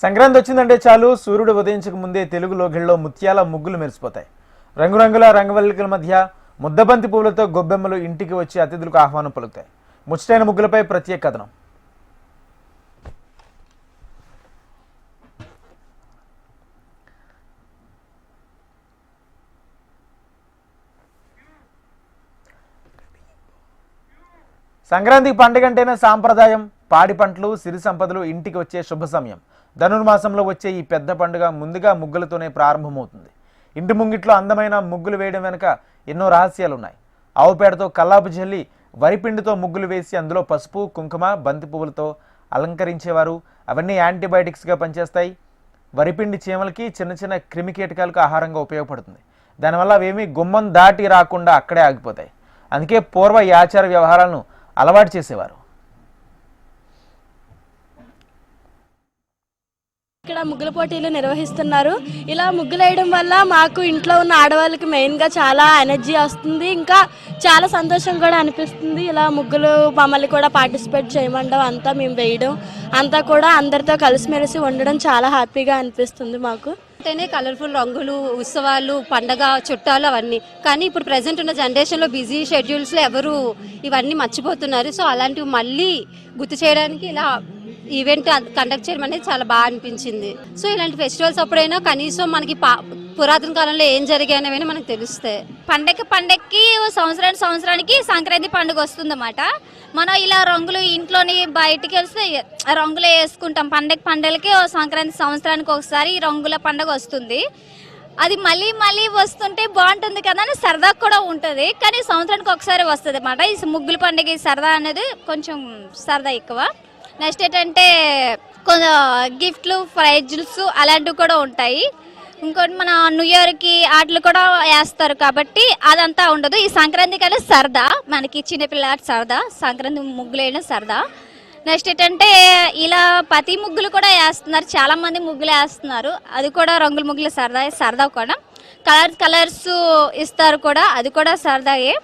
సంక్రాంతి వచ్చిందంటే చాలు సూర్యుడు ఉదయించక ముందే తెలుగు లోగిళ్లలో ముత్యాల ముగ్గులు మెరిసిపోతాయి. రంగురంగుల రంగవల్లికల మధ్య ముద్దబంతి పువ్వులతో గొబ్బెమ్మలు ఇంటికి వచ్చి అతిథులకు ఆహ్వానం పలుకుతాయి. ముచ్చటైన ముగ్గులపై ప్రత్యేక కథనం. సంక్రాంతి పండుగ అంటేనే సాంప్రదాయం, పాడి పంటలు, సిరి సంపదలు ఇంటికి వచ్చే శుభ సమయం. ధనుర్మాసంలో వచ్చే ఈ పెద్ద పండుగ ముందుగా ముగ్గులతోనే ప్రారంభమవుతుంది. ఇంటి ముంగిట్లో అందమైన ముగ్గులు వేయడం వెనుక ఎన్నో రహస్యాలు ఉన్నాయి. ఆవు పేడతో కల్లాపు జల్లి వరిపిండితో ముగ్గులు వేసి అందులో పసుపు, కుంకుమ, బంతి పువ్వులతో అలంకరించేవారు. అవన్నీ యాంటీబయాటిక్స్గా పనిచేస్తాయి. వరిపిండి చీమలకి, చిన్న చిన్న క్రిమికీటకాలకు ఆహారంగా ఉపయోగపడుతుంది. దానివల్ల అవేమీ గుమ్మం దాటి రాకుండా అక్కడే ఆగిపోతాయి. అందుకే పూర్వ ఈ ఆచార వ్యవహారాలను అలవాటు చేసేవారు. ఇక్కడ ముగ్గుల పోటీలు నిర్వహిస్తున్నారు. ఇలా ముగ్గులు వేయడం వల్ల మాకు ఇంట్లో ఉన్న ఆడవాళ్ళకి మెయిన్గా చాలా ఎనర్జీ వస్తుంది, ఇంకా చాలా సంతోషం కూడా అనిపిస్తుంది. ఇలా ముగ్గులు మమ్మల్ని కూడా పార్టిసిపేట్ చేయమంటాం, అంతా మేము వేయడం అంతా కూడా అందరితో కలిసిమెలిసి ఉండడం చాలా హ్యాపీగా అనిపిస్తుంది మాకు. అంటేనే కలర్ఫుల్ రంగులు, ఉత్సవాలు, పండగ, చుట్టాలు అవన్నీ. కానీ ఇప్పుడు ప్రజెంట్ ఉన్న జనరేషన్లో బిజీ షెడ్యూల్స్లో ఎవరు ఇవన్నీ మర్చిపోతున్నారు. సో అలాంటివి మళ్ళీ గుర్తు చేయడానికి ఇలా ఈవెంట్ కండక్ట్ చేయడం అనేది చాలా బాగా అనిపించింది. సో ఇలాంటి ఫెస్టివల్స్ అప్పుడైనా కనీసం మనకి పురాతన కాలంలో ఏం జరిగాయనేవి మనకు తెలుస్తాయి. పండక్కి సంవత్సరానికి సంక్రాంతి పండుగ వస్తుందన్నమాట. మనం ఇలా రంగులు ఇంట్లోని బయటికి వెళ్తే రంగులు వేసుకుంటాం. పండగలకి సంక్రాంతి సంవత్సరానికి ఒకసారి ఈ రంగుల పండుగ వస్తుంది. అది మళ్ళీ వస్తుంటే బాగుంటుంది కదా అని సరదా కూడా ఉంటుంది. కానీ సంవత్సరానికి ఒకసారి వస్తుంది అన్నమాట. ఈ ముగ్గుల పండుగ సరదా అనేది కొంచెం సరదా ఎక్కువ. నెక్స్ట్ ఏంటంటే కొంచెం గిఫ్ట్లు, ప్రైజ్లు అలాంటివి కూడా ఉంటాయి. ఇంకోటి మన న్యూ ఇయర్కి ఆటలు కూడా వేస్తారు కాబట్టి అదంతా ఉండదు. ఈ సంక్రాంతి కానీ సరదా, మనకి చిన్నపిల్లల సరదా, సంక్రాంతి ముగ్గులు వేయడం సరదా. నెక్స్ట్ ఏంటంటే ఇలా పతి ముగ్గులు కూడా వేస్తున్నారు, చాలామంది ముగ్గులు వేస్తున్నారు. అది కూడా రంగుల ముగ్గులు సరదా కూడా. కలర్స్ ఇస్తారు కూడా, అది కూడా సరదాయే.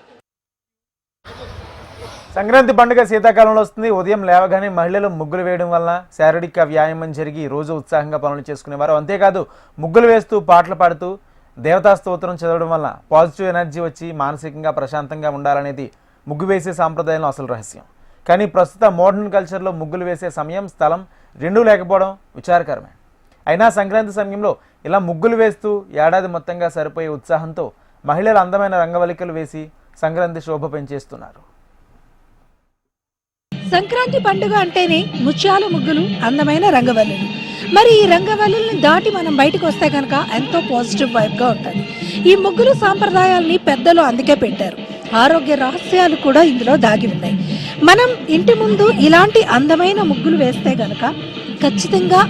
సంక్రాంతి పండుగ శీతాకాలంలో వస్తుంది. ఉదయం లేవగానే మహిళలు ముగ్గులు వేయడం వల్ల శారీరక వ్యాయామం జరిగి రోజు ఉత్సాహంగా పనులు చేసుకునేవారు. అంతేకాదు ముగ్గులు వేస్తూ పాటలు పాడుతూ దేవతా స్తోత్రం చదవడం వల్ల పాజిటివ్ ఎనర్జీ వచ్చి మానసికంగా ప్రశాంతంగా ఉండాలనేది ముగ్గు వేసే సాంప్రదాయంలో అసలు రహస్యం. కానీ ప్రస్తుత మోడర్న్ కల్చర్లో ముగ్గులు వేసే సమయం, స్థలం రెండూ లేకపోవడం విచారకరమే. అయినా సంక్రాంతి సమయంలో ఇలా ముగ్గులు వేస్తూ ఏడాది మొత్తంగా సరిపోయే ఉత్సాహంతో మహిళలు అందమైన రంగవల్లికలు వేసి సంక్రాంతి శోభ పెంచేస్తున్నారు. సంక్రాంతి పండుగ అంటేనే ముత్యాల ముగ్గులు, అందమైన రంగవల్లులు. మరి ఈ రంగవల్లుల్ని దాటి మనం బయటకు వస్తే కనుక ఎంతో పాజిటివ్ వైబ్గా ఉంటుంది. ఈ ముగ్గులు సాంప్రదాయాల్ని పెద్దలు అందుకే పెట్టారు. ఆరోగ్య రహస్యాలు కూడా ఇందులో దాగి ఉన్నాయి. మనం ఇంటి ముందు ఇలాంటి అందమైన ముగ్గులు వేస్తే కనుక ఖచ్చితంగా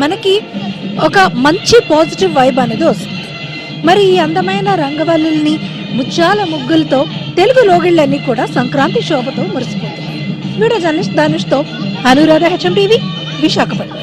మనకి ఒక మంచి పాజిటివ్ వైబ్ అనేది వస్తుంది. మరి ఈ అందమైన రంగవల్లుల్ని, ముత్యాల ముగ్గులతో తెలుగు లోగిళ్ళన్నీ కూడా సంక్రాంతి శోభతో మురిసిపోతుంది. వీడియో జర్నలిస్ట్ ధనుష్తో అనురాధ, HM టీవీ, విశాఖపట్నం.